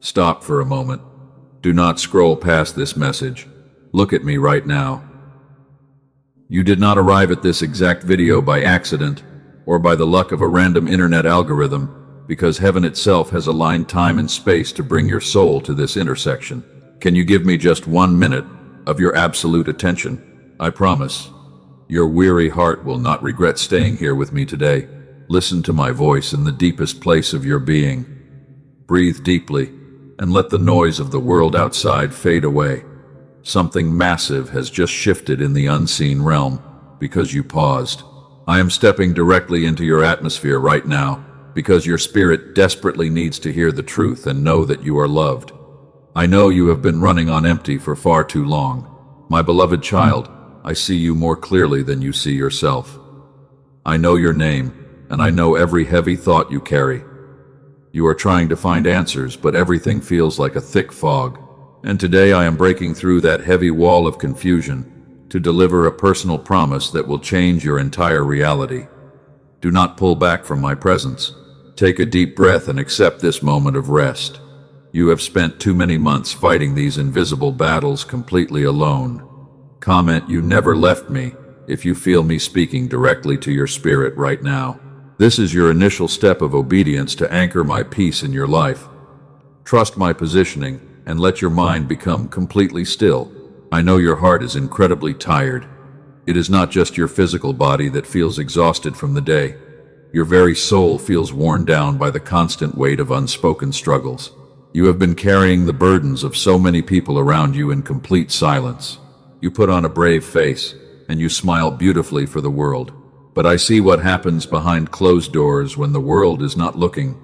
Stop for a moment. Do not scroll past this message. Look at me right now. You did not arrive at this exact video by accident or by the luck of a random internet algorithm, because heaven itself has aligned time and space to bring your soul to this intersection. Can you give me just 1 minute of your absolute attention? I promise. Your weary heart will not regret staying here with me today. Listen to my voice in the deepest place of your being. Breathe deeply and let the noise of the world outside fade away. Something massive has just shifted in the unseen realm because you paused. I am stepping directly into your atmosphere right now because your spirit desperately needs to hear the truth and know that you are loved. I know you have been running on empty for far too long. My beloved child, I see you more clearly than you see yourself. I know your name, and I know every heavy thought you carry. You are trying to find answers, but everything feels like a thick fog. And today I am breaking through that heavy wall of confusion to deliver a personal promise that will change your entire reality. Do not pull back from my presence. Take a deep breath and accept this moment of rest. You have spent too many months fighting these invisible battles completely alone. Comment, "You never left me," if you feel me speaking directly to your spirit right now. This is your initial step of obedience to anchor my peace in your life. Trust my positioning and let your mind become completely still. I know your heart is incredibly tired. It is not just your physical body that feels exhausted from the day. Your very soul feels worn down by the constant weight of unspoken struggles. You have been carrying the burdens of so many people around you in complete silence. You put on a brave face, and you smile beautifully for the world. But I see what happens behind closed doors when the world is not looking.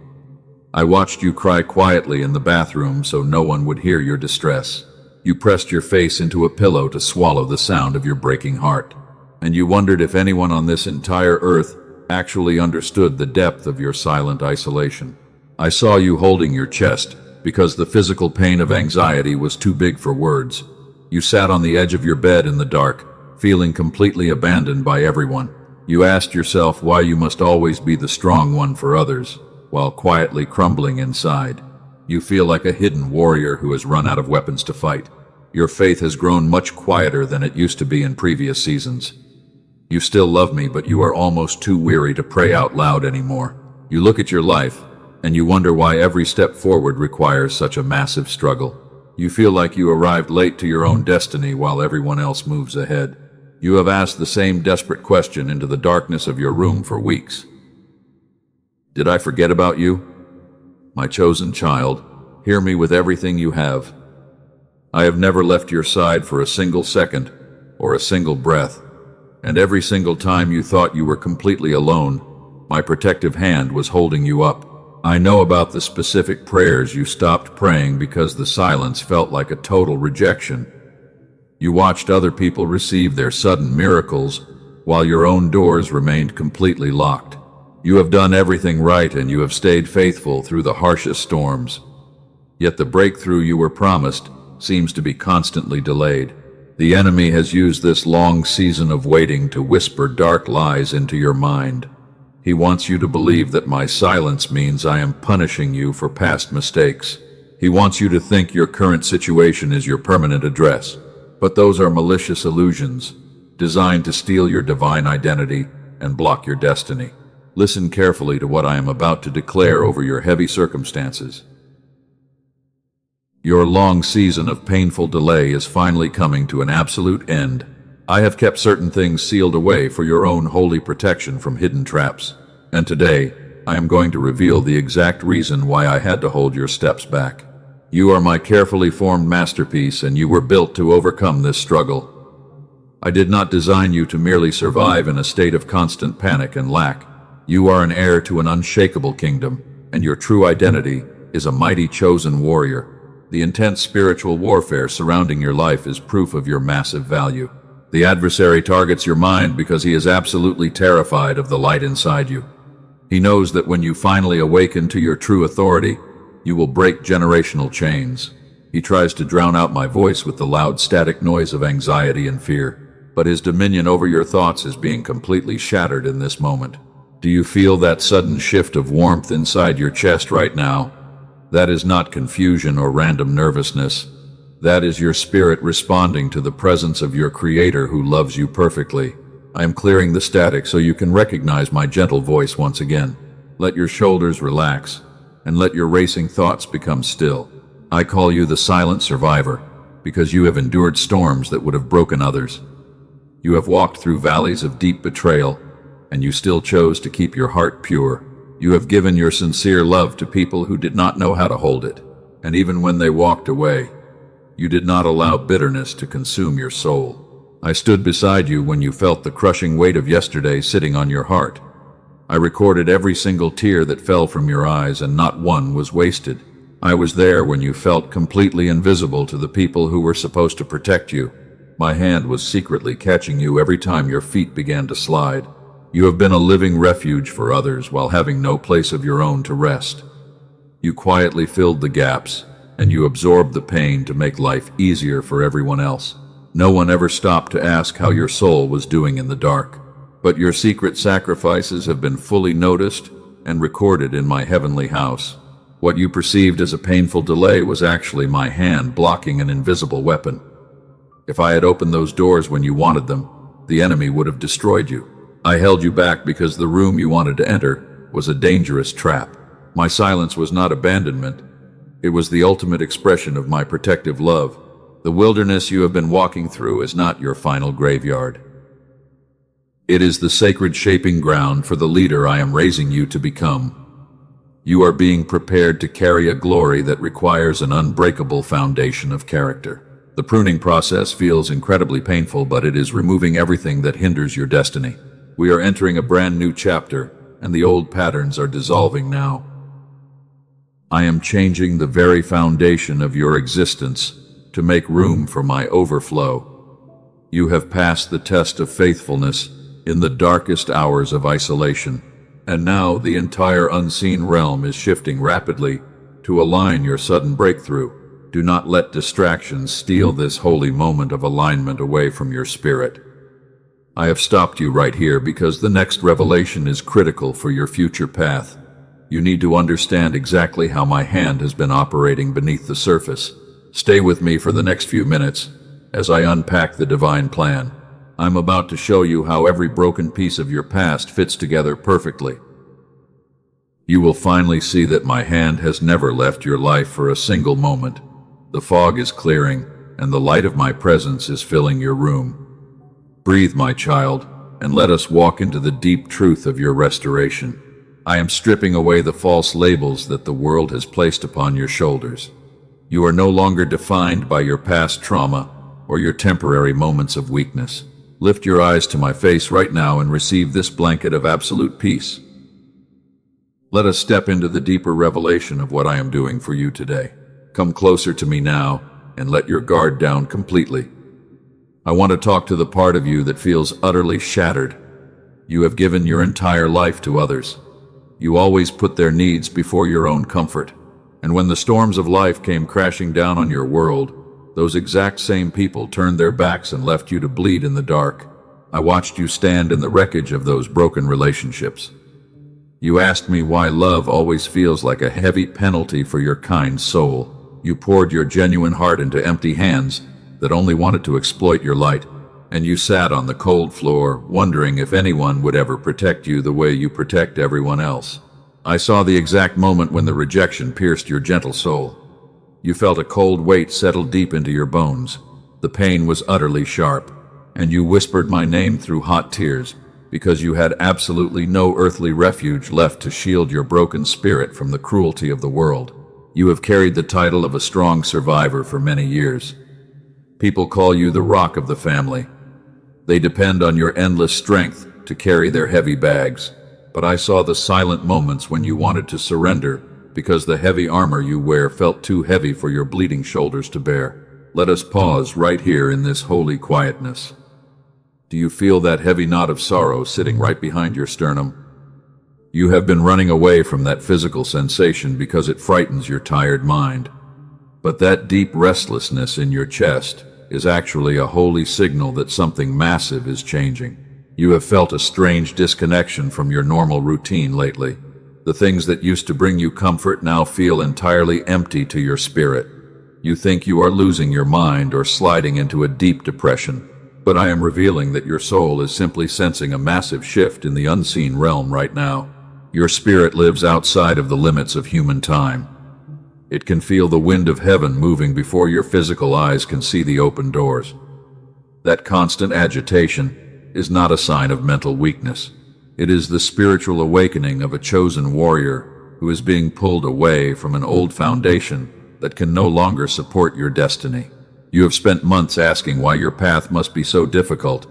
I watched you cry quietly in the bathroom so no one would hear your distress. You pressed your face into a pillow to swallow the sound of your breaking heart. And you wondered if anyone on this entire earth actually understood the depth of your silent isolation. I saw you holding your chest because the physical pain of anxiety was too big for words. You sat on the edge of your bed in the dark, feeling completely abandoned by everyone. You asked yourself why you must always be the strong one for others, while quietly crumbling inside. You feel like a hidden warrior who has run out of weapons to fight. Your faith has grown much quieter than it used to be in previous seasons. You still love me, but you are almost too weary to pray out loud anymore. You look at your life, and you wonder why every step forward requires such a massive struggle. You feel like you arrived late to your own destiny while everyone else moves ahead. You have asked the same desperate question into the darkness of your room for weeks. Did I forget about you? My chosen child, hear me with everything you have. I have never left your side for a single second or a single breath, and every single time you thought you were completely alone, my protective hand was holding you up. I know about the specific prayers you stopped praying because the silence felt like a total rejection. You watched other people receive their sudden miracles while your own doors remained completely locked. You have done everything right and you have stayed faithful through the harshest storms. Yet the breakthrough you were promised seems to be constantly delayed. The enemy has used this long season of waiting to whisper dark lies into your mind. He wants you to believe that my silence means I am punishing you for past mistakes. He wants you to think your current situation is your permanent address. But those are malicious illusions, designed to steal your divine identity and block your destiny. Listen carefully to what I am about to declare over your heavy circumstances. Your long season of painful delay is finally coming to an absolute end. I have kept certain things sealed away for your own holy protection from hidden traps. And today, I am going to reveal the exact reason why I had to hold your steps back. You are my carefully formed masterpiece, and you were built to overcome this struggle. I did not design you to merely survive in a state of constant panic and lack. You are an heir to an unshakable kingdom, and your true identity is a mighty chosen warrior. The intense spiritual warfare surrounding your life is proof of your massive value. The adversary targets your mind because he is absolutely terrified of the light inside you. He knows that when you finally awaken to your true authority, you will break generational chains. He tries to drown out my voice with the loud static noise of anxiety and fear, but his dominion over your thoughts is being completely shattered in this moment. Do you feel that sudden shift of warmth inside your chest right now? That is not confusion or random nervousness. That is your spirit responding to the presence of your Creator who loves you perfectly. I am clearing the static so you can recognize my gentle voice once again. Let your shoulders relax, and let your racing thoughts become still. I call you the silent survivor, because you have endured storms that would have broken others. You have walked through valleys of deep betrayal, and you still chose to keep your heart pure. You have given your sincere love to people who did not know how to hold it, and even when they walked away, you did not allow bitterness to consume your soul. I stood beside you when you felt the crushing weight of yesterday sitting on your heart. I recorded every single tear that fell from your eyes, and not one was wasted. I was there when you felt completely invisible to the people who were supposed to protect you. My hand was secretly catching you every time your feet began to slide. You have been a living refuge for others while having no place of your own to rest. You quietly filled the gaps, and you absorbed the pain to make life easier for everyone else. No one ever stopped to ask how your soul was doing in the dark. But your secret sacrifices have been fully noticed and recorded in my heavenly house. What you perceived as a painful delay was actually my hand blocking an invisible weapon. If I had opened those doors when you wanted them, the enemy would have destroyed you. I held you back because the room you wanted to enter was a dangerous trap. My silence was not abandonment. It was the ultimate expression of my protective love. The wilderness you have been walking through is not your final graveyard. It is the sacred shaping ground for the leader I am raising you to become. You are being prepared to carry a glory that requires an unbreakable foundation of character. The pruning process feels incredibly painful, but it is removing everything that hinders your destiny. We are entering a brand new chapter, and the old patterns are dissolving now. I am changing the very foundation of your existence to make room for my overflow. You have passed the test of faithfulness in the darkest hours of isolation, and now the entire unseen realm is shifting rapidly to align your sudden breakthrough. Do not let distractions steal this holy moment of alignment away from your spirit. I have stopped you right here because the next revelation is critical for your future path. You need to understand exactly how my hand has been operating beneath the surface. Stay with me for the next few minutes as I unpack the divine plan. I'm about to show you how every broken piece of your past fits together perfectly. You will finally see that my hand has never left your life for a single moment. The fog is clearing, and the light of my presence is filling your room. Breathe, my child, and let us walk into the deep truth of your restoration. I am stripping away the false labels that the world has placed upon your shoulders. You are no longer defined by your past trauma or your temporary moments of weakness. Lift your eyes to my face right now and receive this blanket of absolute peace. Let us step into the deeper revelation of what I am doing for you today. Come closer to me now and let your guard down completely. I want to talk to the part of you that feels utterly shattered. You have given your entire life to others. You always put their needs before your own comfort. And when the storms of life came crashing down on your world, those exact same people turned their backs and left you to bleed in the dark. I watched you stand in the wreckage of those broken relationships. You asked me why love always feels like a heavy penalty for your kind soul. You poured your genuine heart into empty hands that only wanted to exploit your light, and you sat on the cold floor, wondering if anyone would ever protect you the way you protect everyone else. I saw the exact moment when the rejection pierced your gentle soul. You felt a cold weight settle deep into your bones. The pain was utterly sharp, and you whispered my name through hot tears, because you had absolutely no earthly refuge left to shield your broken spirit from the cruelty of the world. You have carried the title of a strong survivor for many years. People call you the rock of the family. They depend on your endless strength to carry their heavy bags. But I saw the silent moments when you wanted to surrender because the heavy armor you wear felt too heavy for your bleeding shoulders to bear. Let us pause right here in this holy quietness. Do you feel that heavy knot of sorrow sitting right behind your sternum? You have been running away from that physical sensation because it frightens your tired mind. But that deep restlessness in your chest is actually a holy signal that something massive is changing. You have felt a strange disconnection from your normal routine lately. The things that used to bring you comfort now feel entirely empty to your spirit. You think you are losing your mind or sliding into a deep depression, but I am revealing that your soul is simply sensing a massive shift in the unseen realm right now. Your spirit lives outside of the limits of human time. It can feel the wind of heaven moving before your physical eyes can see the open doors. That constant agitation is not a sign of mental weakness. It is the spiritual awakening of a chosen warrior who is being pulled away from an old foundation that can no longer support your destiny. You have spent months asking why your path must be so difficult.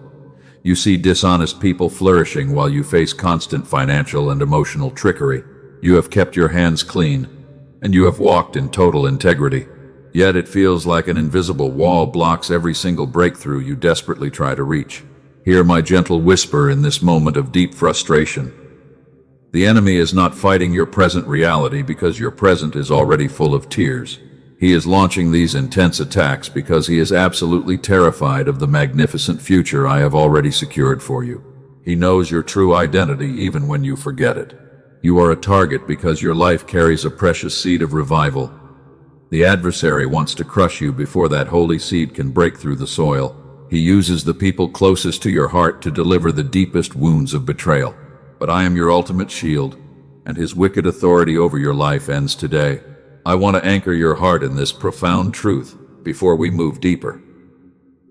You see dishonest people flourishing while you face constant financial and emotional trickery. You have kept your hands clean, and you have walked in total integrity. Yet it feels like an invisible wall blocks every single breakthrough you desperately try to reach. Hear my gentle whisper in this moment of deep frustration. The enemy is not fighting your present reality because your present is already full of tears. He is launching these intense attacks because he is absolutely terrified of the magnificent future I have already secured for you. He knows your true identity even when you forget it. You are a target because your life carries a precious seed of revival. The adversary wants to crush you before that holy seed can break through the soil. He uses the people closest to your heart to deliver the deepest wounds of betrayal. But I am your ultimate shield, and his wicked authority over your life ends today. I want to anchor your heart in this profound truth before we move deeper.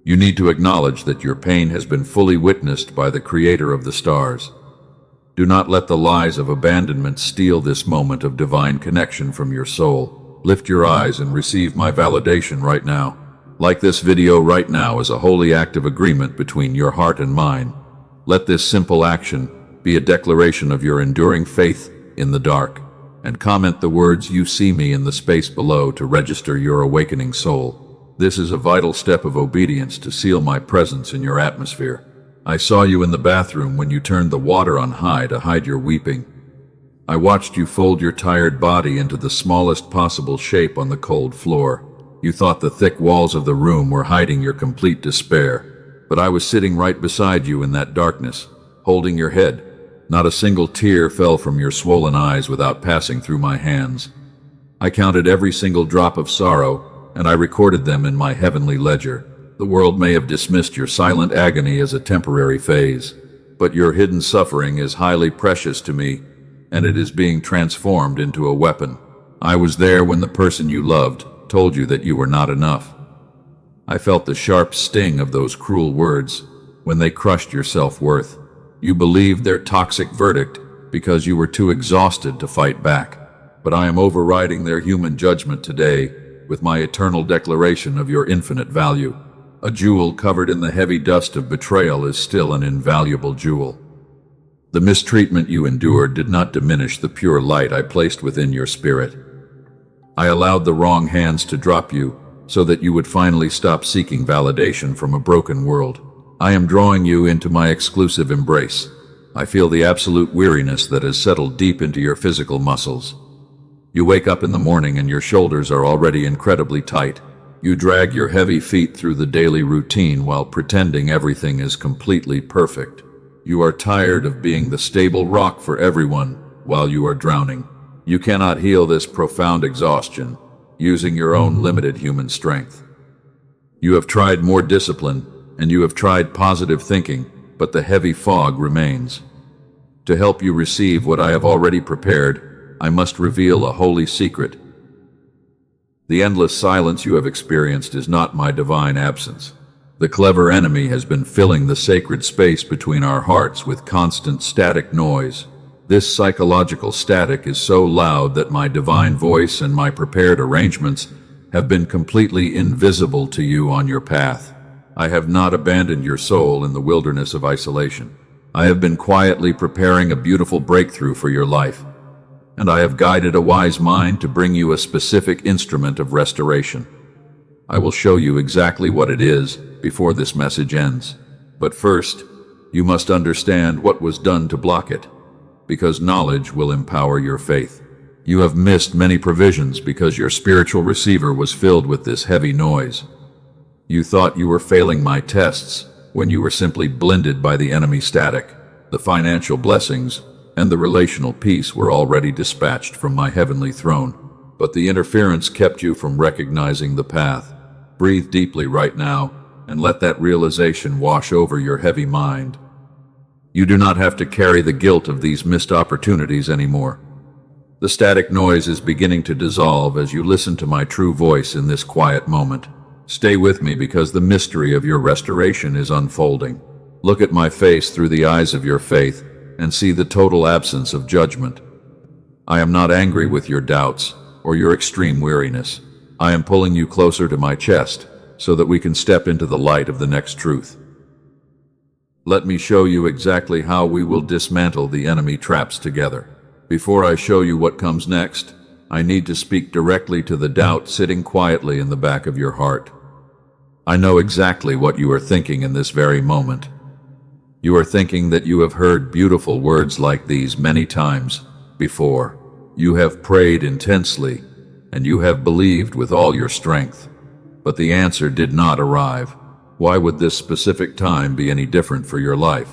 You need to acknowledge that your pain has been fully witnessed by the Creator of the stars. Do not let the lies of abandonment steal this moment of divine connection from your soul. Lift your eyes and receive my validation right now. Like this video right now is a holy act of agreement between your heart and mine. Let this simple action be a declaration of your enduring faith in the dark, and comment the words "You see me" in the space below to register your awakening soul. This is a vital step of obedience to seal my presence in your atmosphere. I saw you in the bathroom when you turned the water on high to hide your weeping. I watched you fold your tired body into the smallest possible shape on the cold floor. You thought the thick walls of the room were hiding your complete despair. But I was sitting right beside you in that darkness, holding your head. Not a single tear fell from your swollen eyes without passing through my hands. I counted every single drop of sorrow, and I recorded them in my heavenly ledger. The world may have dismissed your silent agony as a temporary phase, but your hidden suffering is highly precious to me, and it is being transformed into a weapon. I was there when the person you loved told you that you were not enough. I felt the sharp sting of those cruel words when they crushed your self-worth. You believed their toxic verdict because you were too exhausted to fight back. But I am overriding their human judgment today with my eternal declaration of your infinite value. A jewel covered in the heavy dust of betrayal is still an invaluable jewel. The mistreatment you endured did not diminish the pure light I placed within your spirit. I allowed the wrong hands to drop you so that you would finally stop seeking validation from a broken world. I am drawing you into my exclusive embrace. I feel the absolute weariness that has settled deep into your physical muscles. You wake up in the morning and your shoulders are already incredibly tight. You drag your heavy feet through the daily routine while pretending everything is completely perfect. You are tired of being the stable rock for everyone while you are drowning. You cannot heal this profound exhaustion using your own limited human strength. You have tried more discipline, and you have tried positive thinking, but the heavy fog remains. To help you receive what I have already prepared, I must reveal a holy secret. The endless silence you have experienced is not my divine absence. The clever enemy has been filling the sacred space between our hearts with constant static noise. This psychological static is so loud that my divine voice and my prepared arrangements have been completely invisible to you on your path. I have not abandoned your soul in the wilderness of isolation. I have been quietly preparing a beautiful breakthrough for your life, and I have guided a wise mind to bring you a specific instrument of restoration. I will show you exactly what it is before this message ends. But first, you must understand what was done to block it, because knowledge will empower your faith. You have missed many provisions because your spiritual receiver was filled with this heavy noise. You thought you were failing my tests when you were simply blinded by the enemy static. The financial blessings and the relational peace were already dispatched from my heavenly throne. But the interference kept you from recognizing the path. Breathe deeply right now, and let that realization wash over your heavy mind. You do not have to carry the guilt of these missed opportunities anymore. The static noise is beginning to dissolve as you listen to my true voice in this quiet moment. Stay with me because the mystery of your restoration is unfolding. Look at my face through the eyes of your faith and see the total absence of judgment. I am not angry with your doubts or your extreme weariness. I am pulling you closer to my chest so that we can step into the light of the next truth. Let me show you exactly how we will dismantle the enemy traps together. Before I show you what comes next, I need to speak directly to the doubt sitting quietly in the back of your heart. I know exactly what you are thinking in this very moment. You are thinking that you have heard beautiful words like these many times before. You have prayed intensely, and you have believed with all your strength. But the answer did not arrive. Why would this specific time be any different for your life?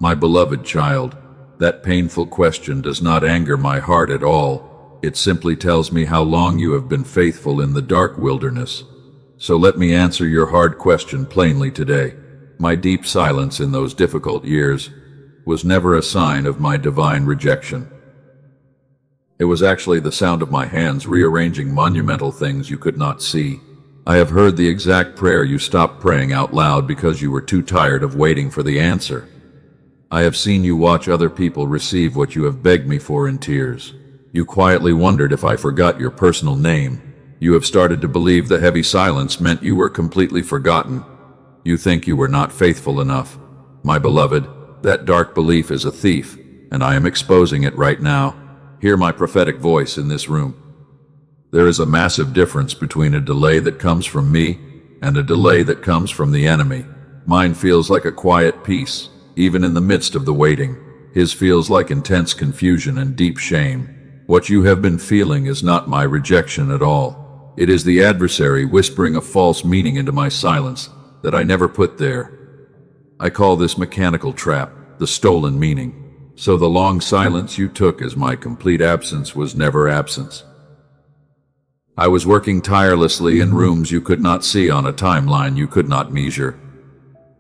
My beloved child, that painful question does not anger my heart at all. It simply tells me how long you have been faithful in the dark wilderness. So let me answer your hard question plainly today. My deep silence in those difficult years was never a sign of my divine rejection. It was actually the sound of my hands rearranging monumental things you could not see. I have heard the exact prayer you stopped praying out loud because you were too tired of waiting for the answer. I have seen you watch other people receive what you have begged me for in tears. You quietly wondered if I forgot your personal name. You have started to believe the heavy silence meant you were completely forgotten. You think you were not faithful enough. My beloved, that dark belief is a thief, and I am exposing it right now. Hear my prophetic voice in this room. There is a massive difference between a delay that comes from me and a delay that comes from the enemy. Mine feels like a quiet peace, even in the midst of the waiting. His feels like intense confusion and deep shame. What you have been feeling is not my rejection at all. It is the adversary whispering a false meaning into my silence that I never put there. I call this mechanical trap, the stolen meaning. So the long silence you took as my complete absence was never absence. I was working tirelessly in rooms you could not see on a timeline you could not measure.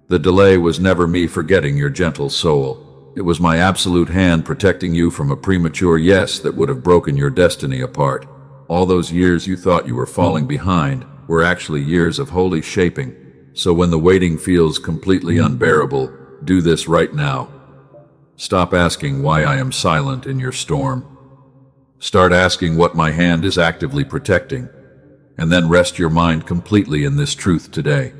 The delay was never me forgetting your gentle soul. It was my absolute hand protecting you from a premature yes that would have broken your destiny apart. All those years you thought you were falling behind were actually years of holy shaping. So when the waiting feels completely unbearable, do this right now. Stop asking why I am silent in your storm. Start asking what my hand is actively protecting, and then rest your mind completely in this truth today.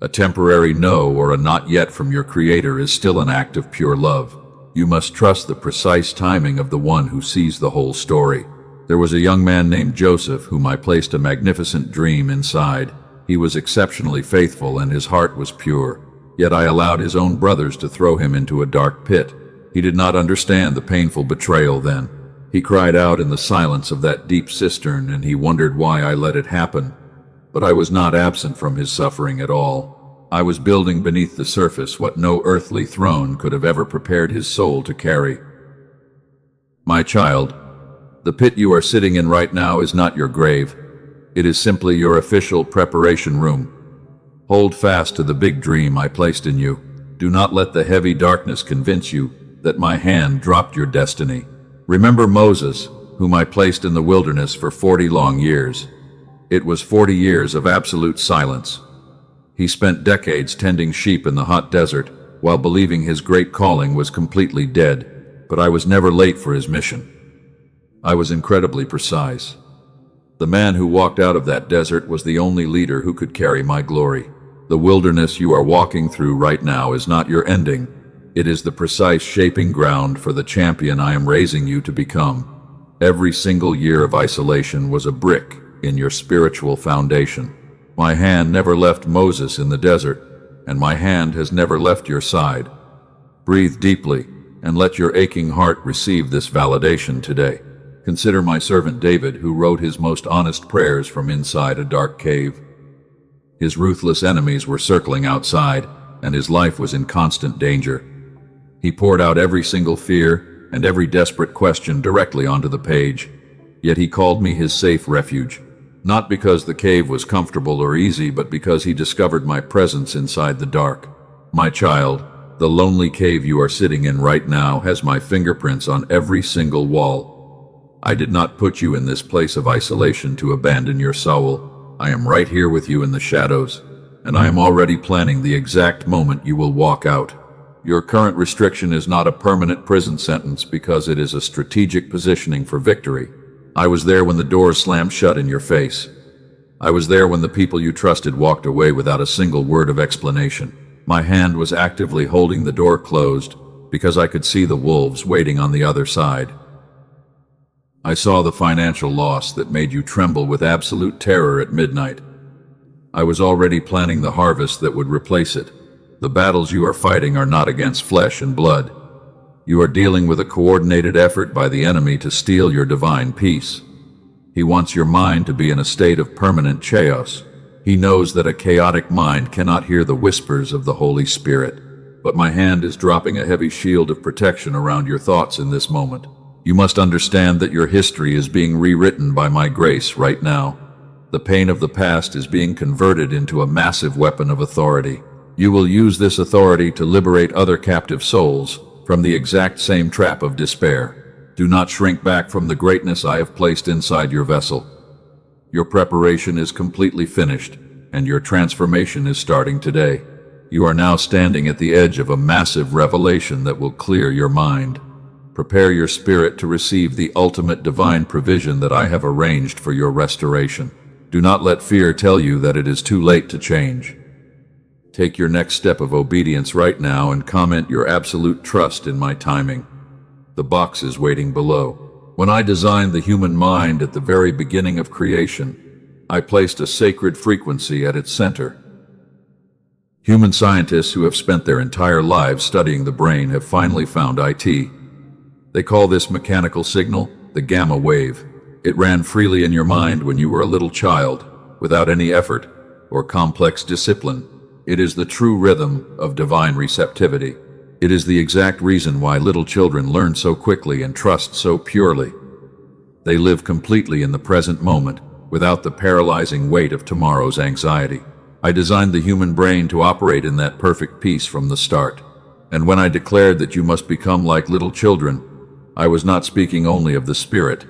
A temporary no or a not yet from your Creator is still an act of pure love. You must trust the precise timing of the one who sees the whole story. There was a young man named Joseph whom I placed a magnificent dream inside. He was exceptionally faithful and his heart was pure. Yet I allowed his own brothers to throw him into a dark pit. He did not understand the painful betrayal then. He cried out in the silence of that deep cistern, and he wondered why I let it happen. But I was not absent from his suffering at all. I was building beneath the surface what no earthly throne could have ever prepared his soul to carry. My child, the pit you are sitting in right now is not your grave. It is simply your official preparation room. Hold fast to the big dream I placed in you. Do not let the heavy darkness convince you that my hand dropped your destiny. Remember Moses, whom I placed in the wilderness for 40 long years. It was 40 years of absolute silence. He spent decades tending sheep in the hot desert while believing his great calling was completely dead, but I was never late for his mission. I was incredibly precise. The man who walked out of that desert was the only leader who could carry my glory. The wilderness you are walking through right now is not your ending. It is the precise shaping ground for the champion I am raising you to become. Every single year of isolation was a brick in your spiritual foundation. My hand never left Moses in the desert, and my hand has never left your side. Breathe deeply and let your aching heart receive this validation today. Consider my servant David, who wrote his most honest prayers from inside a dark cave. His ruthless enemies were circling outside, and his life was in constant danger. He poured out every single fear and every desperate question directly onto the page. Yet he called me his safe refuge. Not because the cave was comfortable or easy, but because he discovered my presence inside the dark. My child, the lonely cave you are sitting in right now has my fingerprints on every single wall. I did not put you in this place of isolation to abandon your soul. I am right here with you in the shadows, and I am already planning the exact moment you will walk out. Your current restriction is not a permanent prison sentence because it is a strategic positioning for victory. I was there when the doors slammed shut in your face. I was there when the people you trusted walked away without a single word of explanation. My hand was actively holding the door closed because I could see the wolves waiting on the other side. I saw the financial loss that made you tremble with absolute terror at midnight. I was already planning the harvest that would replace it. The battles you are fighting are not against flesh and blood. You are dealing with a coordinated effort by the enemy to steal your divine peace. He wants your mind to be in a state of permanent chaos. He knows that a chaotic mind cannot hear the whispers of the Holy Spirit. But my hand is dropping a heavy shield of protection around your thoughts in this moment. You must understand that your history is being rewritten by my grace right now. The pain of the past is being converted into a massive weapon of authority. You will use this authority to liberate other captive souls from the exact same trap of despair. Do not shrink back from the greatness I have placed inside your vessel. Your preparation is completely finished, and your transformation is starting today. You are now standing at the edge of a massive revelation that will clear your mind. Prepare your spirit to receive the ultimate divine provision that I have arranged for your restoration. Do not let fear tell you that it is too late to change. Take your next step of obedience right now and comment your absolute trust in my timing. The box is waiting below. When I designed the human mind at the very beginning of creation, I placed a sacred frequency at its center. Human scientists who have spent their entire lives studying the brain have finally found IT. They call this mechanical signal the gamma wave. It ran freely in your mind when you were a little child, without any effort or complex discipline. It is the true rhythm of divine receptivity. It is the exact reason why little children learn so quickly and trust so purely. They live completely in the present moment, without the paralyzing weight of tomorrow's anxiety. I designed the human brain to operate in that perfect peace from the start. And when I declared that you must become like little children, I was not speaking only of the spirit.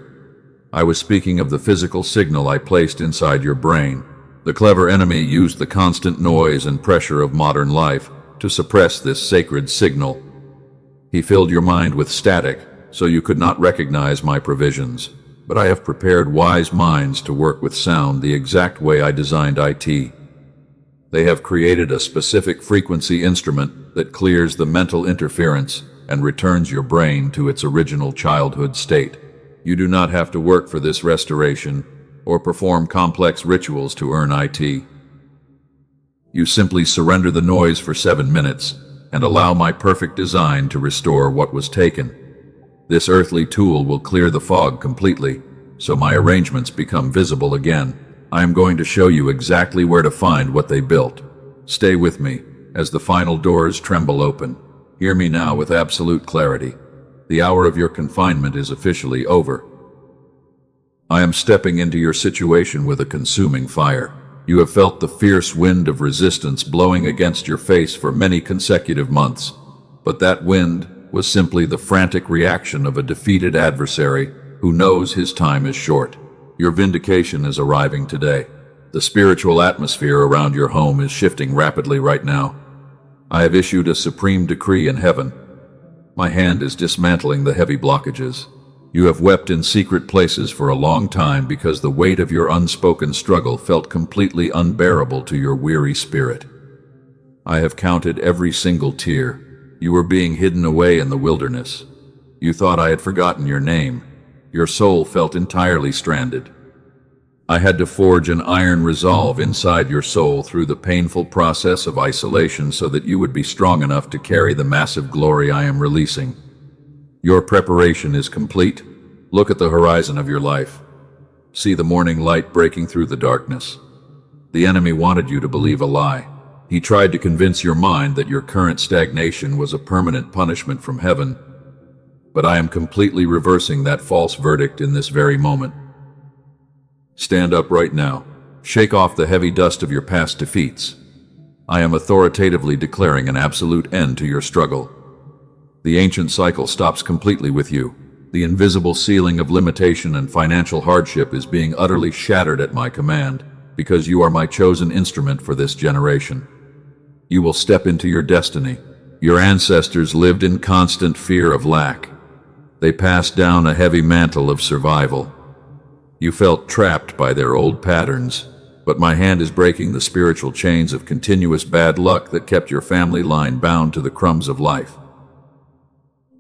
I was speaking of the physical signal I placed inside your brain. The clever enemy used the constant noise and pressure of modern life to suppress this sacred signal. He filled your mind with static, so you could not recognize my provisions. But I have prepared wise minds to work with sound the exact way I designed IT. They have created a specific frequency instrument that clears the mental interference and returns your brain to its original childhood state. You do not have to work for this restoration or perform complex rituals to earn IT. You simply surrender the noise for 7 minutes and allow my perfect design to restore what was taken. This earthly tool will clear the fog completely, so my arrangements become visible again. I am going to show you exactly where to find what they built. Stay with me as the final doors tremble open. Hear me now with absolute clarity. The hour of your confinement is officially over. I am stepping into your situation with a consuming fire. You have felt the fierce wind of resistance blowing against your face for many consecutive months, but that wind was simply the frantic reaction of a defeated adversary who knows his time is short. Your vindication is arriving today. The spiritual atmosphere around your home is shifting rapidly right now. I have issued a supreme decree in heaven. My hand is dismantling the heavy blockages. You have wept in secret places for a long time because the weight of your unspoken struggle felt completely unbearable to your weary spirit. I have counted every single tear. You were being hidden away in the wilderness. You thought I had forgotten your name. Your soul felt entirely stranded. I had to forge an iron resolve inside your soul through the painful process of isolation so that you would be strong enough to carry the massive glory I am releasing. Your preparation is complete. Look at the horizon of your life. See the morning light breaking through the darkness. The enemy wanted you to believe a lie. He tried to convince your mind that your current stagnation was a permanent punishment from heaven. but I am completely reversing that false verdict in this very moment. Stand up right now. Shake off the heavy dust of your past defeats. I am authoritatively declaring an absolute end to your struggle. The ancient cycle stops completely with you. The invisible ceiling of limitation and financial hardship is being utterly shattered at my command, because you are my chosen instrument for this generation. You will step into your destiny. Your ancestors lived in constant fear of lack. They passed down a heavy mantle of survival. You felt trapped by their old patterns, but my hand is breaking the spiritual chains of continuous bad luck that kept your family line bound to the crumbs of life.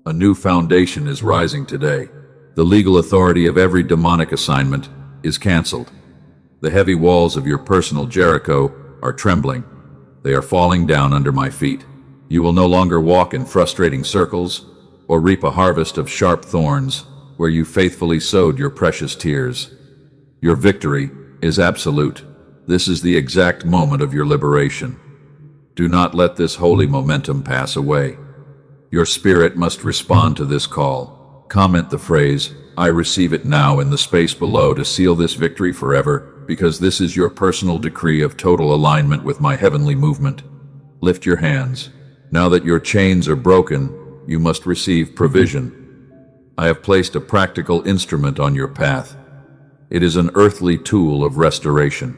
A new foundation is rising today. The legal authority of every demonic assignment is canceled. The heavy walls of your personal Jericho are trembling. They are falling down under my feet. You will no longer walk in frustrating circles or reap a harvest of sharp thorns where you faithfully sowed your precious tears. Your victory is absolute. This is the exact moment of your liberation. Do not let this holy momentum pass away. Your spirit must respond to this call. Comment the phrase, "I receive it now," in the space below to seal this victory forever, because this is your personal decree of total alignment with my heavenly movement. Lift your hands. Now that your chains are broken, you must receive provision. I have placed a practical instrument on your path. It is an earthly tool of restoration.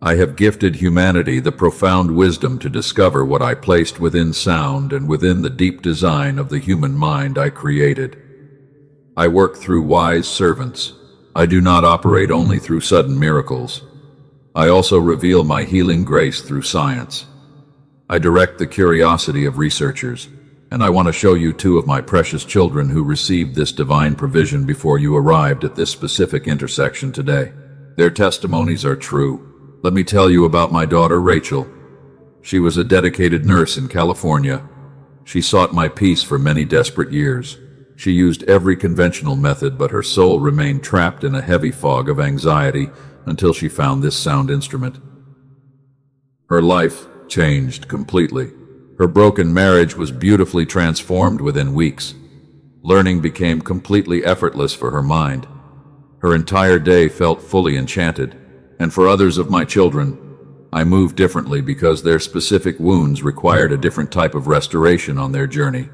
I have gifted humanity the profound wisdom to discover what I placed within sound and within the deep design of the human mind I created. I work through wise servants. I do not operate only through sudden miracles. I also reveal my healing grace through science. I direct the curiosity of researchers, and I want to show you two of my precious children who received this divine provision before you arrived at this specific intersection today. Their testimonies are true. Let me tell you about my daughter, Rachel. She was a dedicated nurse in California. She sought my peace for many desperate years. She used every conventional method, but her soul remained trapped in a heavy fog of anxiety until she found this sound instrument. Her life changed completely. Her broken marriage was beautifully transformed within weeks. Learning became completely effortless for her mind. Her entire day felt fully enchanted. And for others of my children, I moved differently because their specific wounds required a different type of restoration on their journey.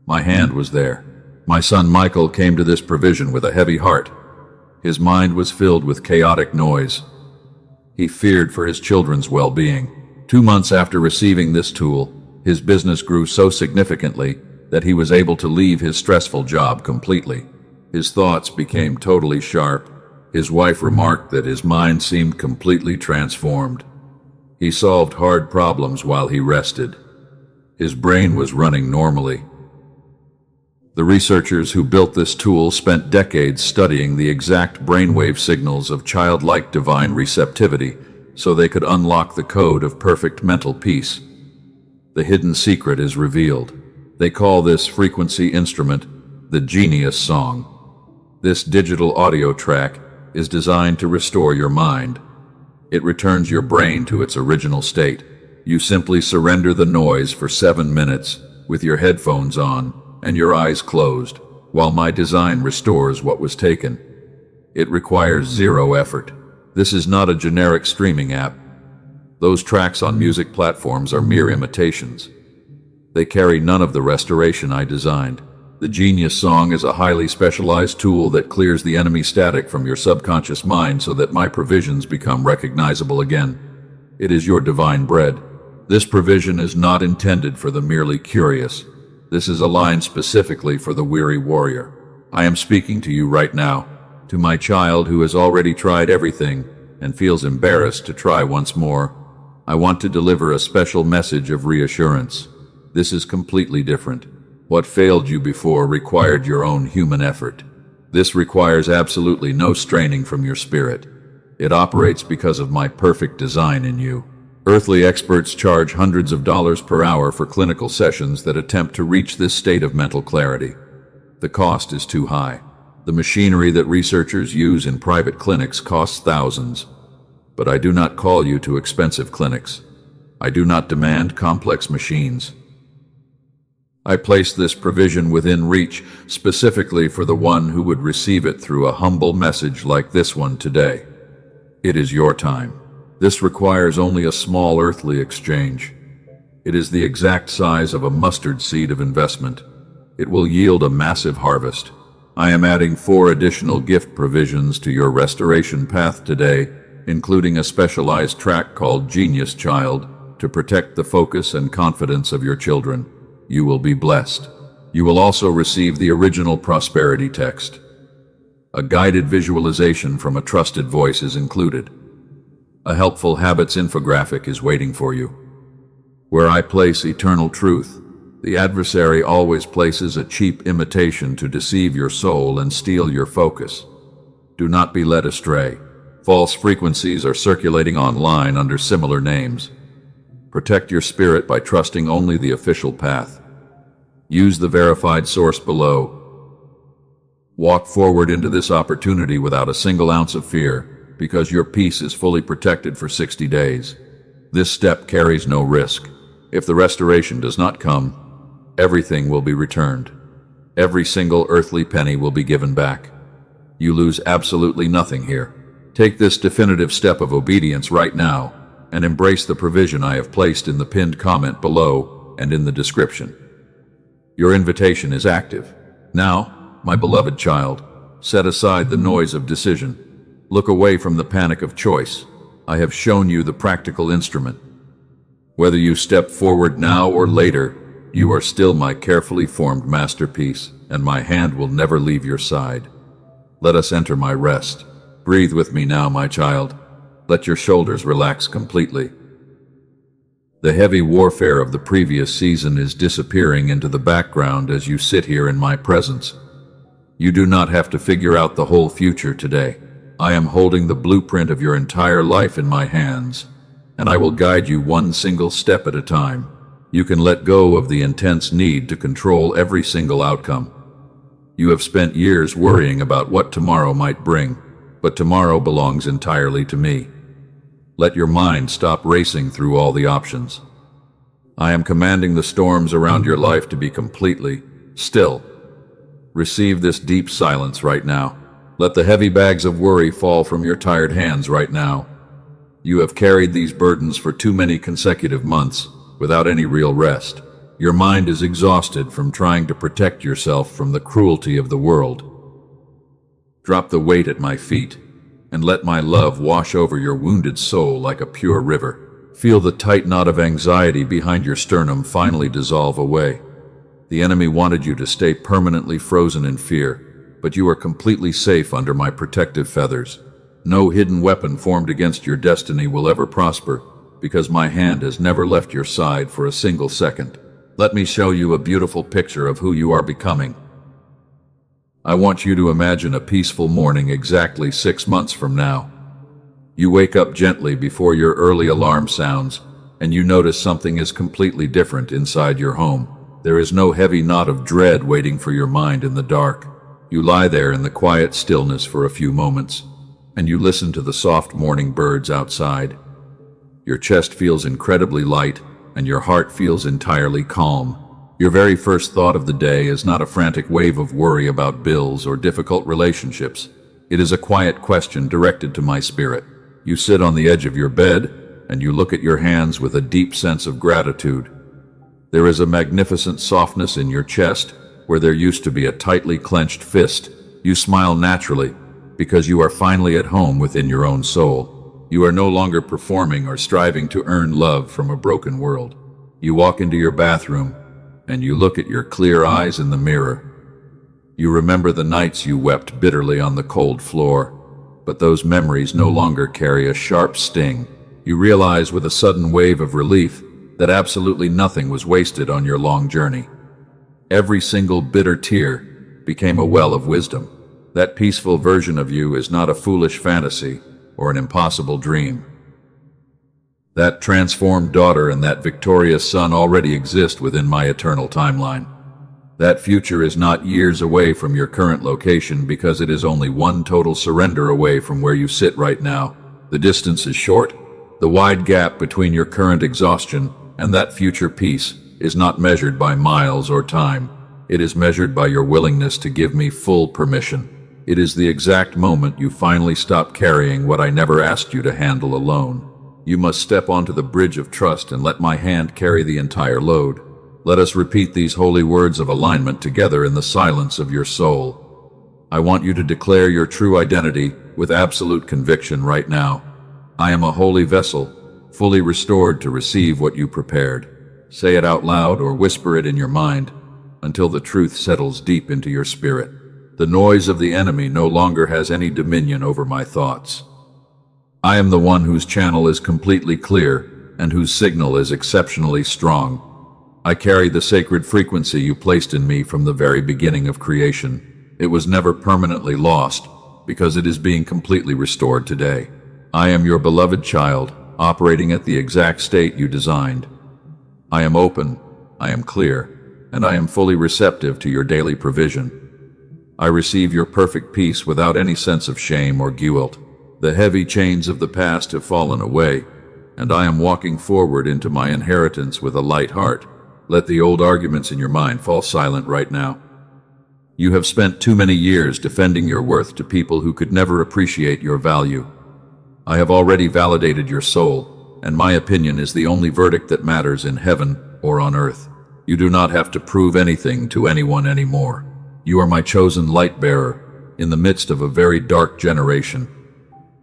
My hand was there. My son Michael came to this provision with a heavy heart. His mind was filled with chaotic noise. He feared for his children's well-being. 2 months after receiving this tool, his business grew so significantly that he was able to leave his stressful job completely. His thoughts became totally sharp. His wife remarked that his mind seemed completely transformed. He solved hard problems while he rested. His brain was running normally. The researchers who built this tool spent decades studying the exact brainwave signals of childlike divine receptivity so they could unlock the code of perfect mental peace. The hidden secret is revealed. They call this frequency instrument the Genius Song. This digital audio track is designed to restore your mind. It returns your brain to its original state. You simply surrender the noise for 7 minutes with your headphones on and your eyes closed, while my design restores what was taken. It requires zero effort. This is not a generic streaming app. Those tracks on music platforms are mere imitations. They carry none of the restoration I designed. The Genius Song is a highly specialized tool that clears the enemy static from your subconscious mind so that my provisions become recognizable again. It is your divine bread. This provision is not intended for the merely curious. This is aligned specifically for the weary warrior. I am speaking to you right now, to my child who has already tried everything and feels embarrassed to try once more. I want to deliver a special message of reassurance. This is completely different. What failed you before required your own human effort. This requires absolutely no straining from your spirit. It operates because of my perfect design in you. Earthly experts charge hundreds of dollars per hour for clinical sessions that attempt to reach this state of mental clarity. The cost is too high. The machinery that researchers use in private clinics costs thousands. But I do not call you to expensive clinics. I do not demand complex machines. I place this provision within reach specifically for the one who would receive it through a humble message like this one today. It is your time. This requires only a small earthly exchange. It is the exact size of a mustard seed of investment. It will yield a massive harvest. I am adding 4 additional gift provisions to your restoration path today, including a specialized track called Genius Child to protect the focus and confidence of your children. You will be blessed. You will also receive the original prosperity text. A guided visualization from a trusted voice is included. A helpful habits infographic is waiting for you. Where I place eternal truth, the adversary always places a cheap imitation to deceive your soul and steal your focus. Do not be led astray. False frequencies are circulating online under similar names. Protect your spirit by trusting only the official path. Use the verified source below. Walk forward into this opportunity without a single ounce of fear, because your peace is fully protected for 60 days. This step carries no risk. If the restoration does not come, everything will be returned. Every single earthly penny will be given back. You lose absolutely nothing here. Take this definitive step of obedience right now and embrace the provision I have placed in the pinned comment below and in the description. Your invitation is active. Now, my beloved child, set aside the noise of decision. Look away from the panic of choice. I have shown you the practical instrument. Whether you step forward now or later, you are still my carefully formed masterpiece, and my hand will never leave your side. Let us enter my rest. Breathe with me now, my child. Let your shoulders relax completely. The heavy warfare of the previous season is disappearing into the background as you sit here in my presence. You do not have to figure out the whole future today. I am holding the blueprint of your entire life in my hands, and I will guide you one single step at a time. You can let go of the intense need to control every single outcome. You have spent years worrying about what tomorrow might bring, but tomorrow belongs entirely to me. Let your mind stop racing through all the options. I am commanding the storms around your life to be completely still. Receive this deep silence right now. Let the heavy bags of worry fall from your tired hands right now. You have carried these burdens for too many consecutive months without any real rest. Your mind is exhausted from trying to protect yourself from the cruelty of the world. Drop the weight at my feet and let my love wash over your wounded soul like a pure river. Feel the tight knot of anxiety behind your sternum finally dissolve away. The enemy wanted you to stay permanently frozen in fear, but you are completely safe under my protective feathers. No hidden weapon formed against your destiny will ever prosper, because my hand has never left your side for a single second. Let me show you a beautiful picture of who you are becoming. I want you to imagine a peaceful morning exactly 6 months from now. You wake up gently before your early alarm sounds, and you notice something is completely different inside your home. There is no heavy knot of dread waiting for your mind in the dark. You lie there in the quiet stillness for a few moments, and you listen to the soft morning birds outside. Your chest feels incredibly light, and your heart feels entirely calm. Your very first thought of the day is not a frantic wave of worry about bills or difficult relationships. It is a quiet question directed to my spirit. You sit on the edge of your bed, and you look at your hands with a deep sense of gratitude. There is a magnificent softness in your chest where there used to be a tightly clenched fist. You smile naturally because you are finally at home within your own soul. You are no longer performing or striving to earn love from a broken world. You walk into your bathroom and you look at your clear eyes in the mirror. You remember the nights you wept bitterly on the cold floor, but those memories no longer carry a sharp sting. You realize with a sudden wave of relief that absolutely nothing was wasted on your long journey. Every single bitter tear became a well of wisdom. That peaceful version of you is not a foolish fantasy or an impossible dream. That transformed daughter and that victorious son already exist within my eternal timeline. That future is not years away from your current location because it is only one total surrender away from where you sit right now. The distance is short. The wide gap between your current exhaustion and that future peace is not measured by miles or time. It is measured by your willingness to give me full permission. It is the exact moment you finally stop carrying what I never asked you to handle alone. You must step onto the bridge of trust and let my hand carry the entire load. Let us repeat these holy words of alignment together in the silence of your soul. I want you to declare your true identity with absolute conviction right now. I am a holy vessel, fully restored to receive what you prepared. Say it out loud or whisper it in your mind until the truth settles deep into your spirit. The noise of the enemy no longer has any dominion over my thoughts. I am the one whose channel is completely clear and whose signal is exceptionally strong. I carry the sacred frequency you placed in me from the very beginning of creation. It was never permanently lost because it is being completely restored today. I am your beloved child, operating at the exact state you designed. I am open, I am clear, and I am fully receptive to your daily provision. I receive your perfect peace without any sense of shame or guilt. The heavy chains of the past have fallen away, and I am walking forward into my inheritance with a light heart. Let the old arguments in your mind fall silent right now. You have spent too many years defending your worth to people who could never appreciate your value. I have already validated your soul, and my opinion is the only verdict that matters in heaven or on earth. You do not have to prove anything to anyone anymore. You are my chosen light bearer in the midst of a very dark generation.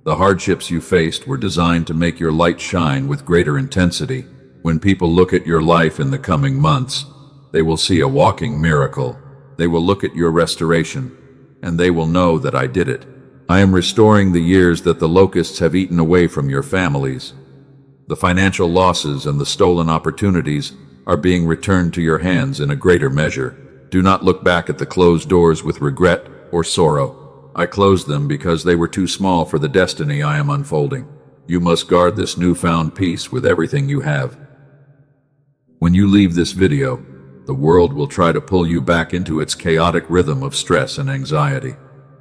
The hardships you faced were designed to make your light shine with greater intensity. When people look at your life in the coming months, they will see a walking miracle. They will look at your restoration, and they will know that I did it. I am restoring the years that the locusts have eaten away from your families. The financial losses and the stolen opportunities are being returned to your hands in a greater measure. Do not look back at the closed doors with regret or sorrow. I closed them because they were too small for the destiny I am unfolding. You must guard this newfound peace with everything you have. When you leave this video, the world will try to pull you back into its chaotic rhythm of stress and anxiety.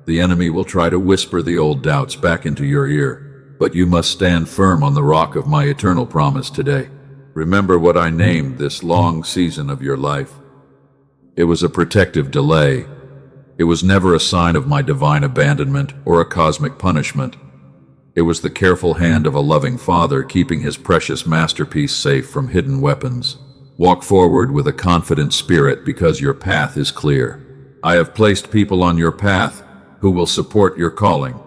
The enemy will try to whisper the old doubts back into your ear, but you must stand firm on the rock of my eternal promise today. Remember what I named this long season of your life. It was a protective delay. It was never a sign of my divine abandonment or a cosmic punishment. It was the careful hand of a loving father keeping his precious masterpiece safe from hidden weapons. Walk forward with a confident spirit because your path is clear. I have placed people on your path who will support your calling.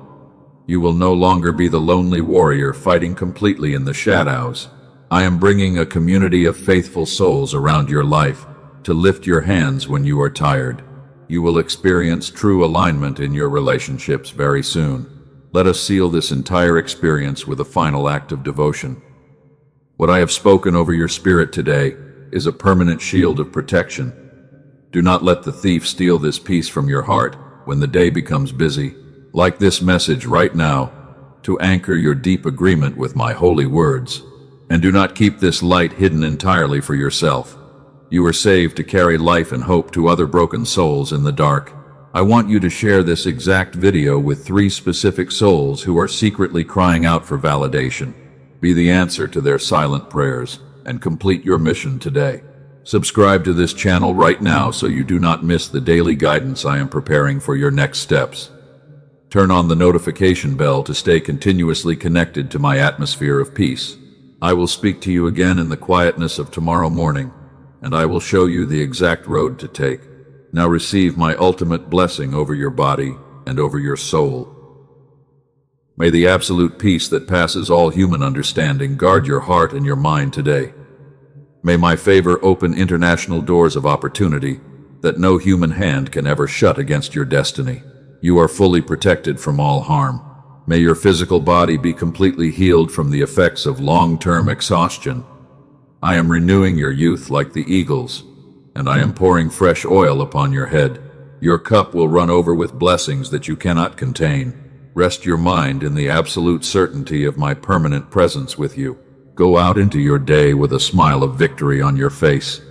You will no longer be the lonely warrior fighting completely in the shadows. I am bringing a community of faithful souls around your life to lift your hands when you are tired. You will experience true alignment in your relationships very soon. Let us seal this entire experience with a final act of devotion. What I have spoken over your spirit today is a permanent shield of protection. Do not let the thief steal this peace from your heart when the day becomes busy. Like this message right now to anchor your deep agreement with my holy words. And do not keep this light hidden entirely for yourself. You are saved to carry life and hope to other broken souls in the dark. I want you to share this exact video with 3 specific souls who are secretly crying out for validation. Be the answer to their silent prayers and complete your mission today. Subscribe to this channel right now so you do not miss the daily guidance I am preparing for your next steps. Turn on the notification bell to stay continuously connected to my atmosphere of peace. I will speak to you again in the quietness of tomorrow morning, and I will show you the exact road to take. Now receive my ultimate blessing over your body and over your soul. May the absolute peace that passes all human understanding guard your heart and your mind today. May my favor open international doors of opportunity that no human hand can ever shut against your destiny. You are fully protected from all harm. May your physical body be completely healed from the effects of long-term exhaustion. I am renewing your youth like the eagles, and I am pouring fresh oil upon your head. Your cup will run over with blessings that you cannot contain. Rest your mind in the absolute certainty of my permanent presence with you. Go out into your day with a smile of victory on your face.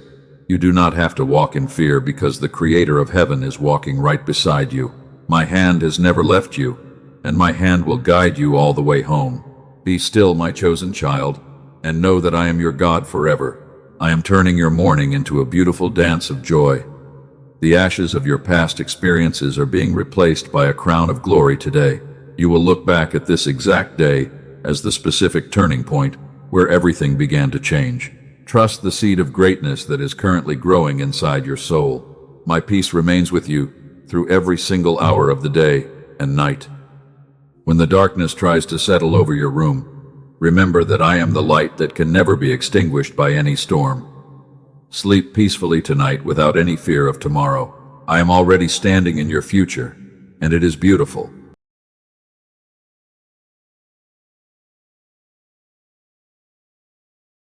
You do not have to walk in fear because the Creator of heaven is walking right beside you. My hand has never left you, and my hand will guide you all the way home. Be still, my chosen child, and know that I am your God forever. I am turning your mourning into a beautiful dance of joy. The ashes of your past experiences are being replaced by a crown of glory today. You will look back at this exact day as the specific turning point where everything began to change. Trust the seed of greatness that is currently growing inside your soul. My peace remains with you through every single hour of the day and night. When the darkness tries to settle over your room, remember that I am the light that can never be extinguished by any storm. Sleep peacefully tonight without any fear of tomorrow. I am already standing in your future, and it is beautiful.